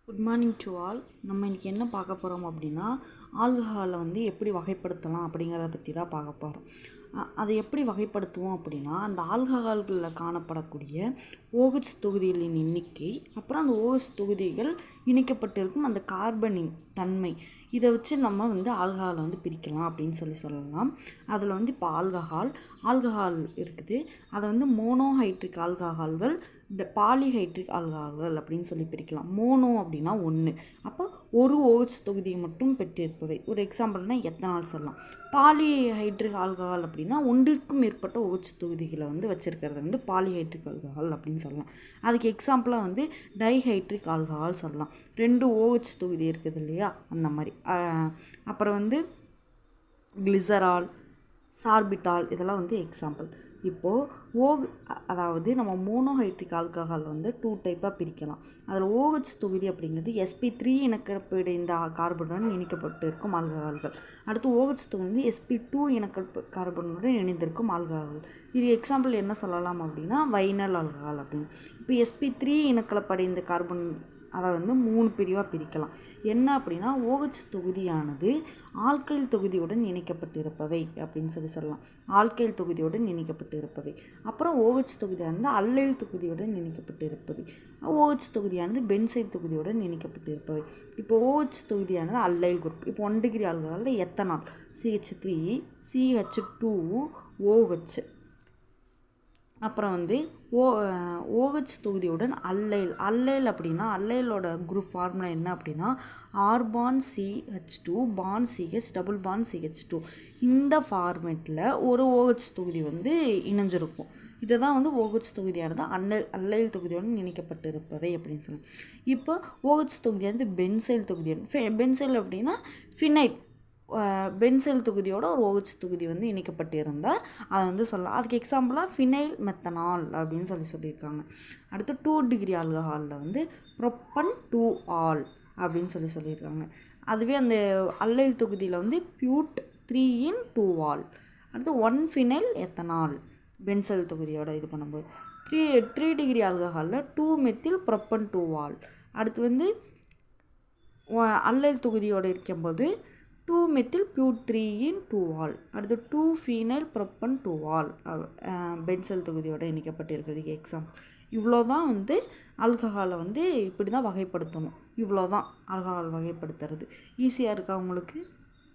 Good morning to all. நம்ம இன்றைக்கி என்ன பார்க்க போகிறோம் அப்படின்னா, ஆல்கஹாலை வந்து எப்படி வகைப்படுத்தலாம் அப்படிங்கிறத பற்றி தான் பார்க்க போகிறோம். அதை எப்படி வகைப்படுத்துவோம் அப்படின்னா, அந்த ஆல்கஹால்களில் காணப்படக்கூடிய OH தொகுதிகளின் எண்ணிக்கை, அப்புறம் அந்த OH தொகுதிகள் இணைக்கப்பட்டிருக்கும் அந்த கார்பனின் தன்மை, இதை வச்சு நம்ம வந்து ஆல்கஹாலை வந்து பிரிக்கலாம் அப்படின்னு சொல்லலாம். அதில் வந்து இப்போ ஆல்கஹால் இருக்குது. அதை வந்து மோனோஹைட்ரிக் ஆல்கஹால்கள், இந்த பாலிஹைட்ரிக் ஆல்கஹால்கள் அப்படின்னு சொல்லி பிரிக்கலாம். மோனோ அப்படின்னா ஒன்று, அப்போ ஒரு OH தொகுதியை மட்டும் பெற்றிருப்பவை. ஒரு எக்ஸாம்பிள்னால் எத்தனால் சொல்லலாம். பாலிஹைட்ரிக் ஆல்கஹால் அப்படின்னா ஒன்றுக்கும் மேற்பட்ட OH தொகுதிகளை வந்து வச்சுருக்கிறது வந்து பாலிஹைட்ரிக் ஆல்கஹால் அப்படின்னு சொல்லலாம். அதுக்கு எக்ஸாம்பிளாக வந்து டைஹைட்ரிக் ஆல்கஹால் சொல்லலாம். 2 OH தொகுதி இருக்குது இல்லையா, அந்த மாதிரி. அப்புறம் வந்து கிளிசரால், சார்பிட்டால், இதெல்லாம் வந்து எக்ஸாம்பிள். இப்போது அதாவது நம்ம மோனோஹைட்ரிக் ஆல்கஹால் வந்து 2 டைப்பாக பிரிக்கலாம். அதில் OH தொகுதி அப்படிங்கிறது sp3 இணைக்கப்படைந்த கார்பனுடன் இணைக்கப்பட்டு இருக்கும் ஆல்கஹால்கள். அடுத்து OH தொகுதி sp2 கார்பனுடன் இணைந்திருக்கும் ஆல்கஹால்கள். இது எக்ஸாம்பிள் என்ன சொல்லலாம் அப்படின்னா வைனைல் ஆல்கஹால் அப்படின்னு. இப்போ sp3 இணைக்கப்படைந்த கார்பன் அதை வந்து 3 பிரிவாக பிரிக்கலாம். என்ன அப்படின்னா, OH தொகுதியானது ஆல்கைல் தொகுதியுடன் இணைக்கப்பட்டிருப்பவை அப்படின்னு சொல்லலாம். ஆல்கைல் தொகுதியுடன் இணைக்கப்பட்டிருப்பவை. அப்புறம் OH தொகுதியானது அல்லைல் தொகுதியுடன் இணைக்கப்பட்டிருப்பவை. OH தொகுதியானது பென்சைல் தொகுதியுடன் இணைக்கப்பட்டிருப்பவை. இப்போ OH தொகுதியானது அல்லைல் குரூப். இப்போ 1 டிகிரி ஆல்கஹாலில் எத்தனால் CH3 CH2OH. அப்புறம் வந்து OH தொகுதியுடன் அல்லைல் அப்படின்னா, அல்லைலோட குரூப் ஃபார்முலா என்ன அப்படின்னா, ஆர்பான் CH2 பான் CH டபுள் பான் CH2. இந்த ஃபார்மேட்டில் ஒரு OH தொகுதி வந்து இணைஞ்சிருக்கும். இதை தான் வந்து OH தொகுதியானது அல்லைல் தொகுதியுடன் இணைக்கப்பட்டிருப்பவை அப்படின்னு சொல்லலாம். இப்போ OH தொகுதியானது பென்சைல் தொகுதியுடன், பென்சைல் அப்படின்னா ஃபினைல், பென்சைல் தொகுதியோட ஒரு OH தொகுதி வந்து இணைக்கப்பட்டிருந்தால் அதை வந்து சொல்லலாம். அதுக்கு எக்ஸாம்பிளாக ஃபினைல் மெத்தனால் அப்படின்னு சொல்லியிருக்காங்க. அடுத்து 2 டிகிரி ஆல்கஹாலில் வந்து ப்ரொப்பன் 2 ஆல் அப்படின்னு சொல்லியிருக்காங்க. அதுவே அந்த அல்லைல் தொகுதியில் வந்து பியூட் 3 இன் 2 ஆல். அடுத்து 1 ஃபினைல் எத்தனால் பென்சைல் தொகுதியோட இது பண்ணும்போது 3 டிகிரி ஆல்கஹாலில் 2 மெத்தில் ப்ரொப்பன் 2 ஆல். அடுத்து வந்து அல்லைல் தொகுதியோடு இருக்கும்போது 2 மெத்தில் பியூட் 3 இன் 2 ஆல். அடுத்து 2 ஃபீனைல் ப்ரொப்பன் 2 ஆல் பென்சைல் தொகுதியோடு இணைக்கப்பட்டிருக்கிறதுக்கு எக்ஸாம். இவ்வளோ தான் வந்து ஆல்கஹாலை வந்து இப்படி தான் வகைப்படுத்தணும். இவ்வளோ தான் ஆல்கஹால் வகைப்படுத்துறது. ஈஸியாக இருக்கா உங்களுக்கு?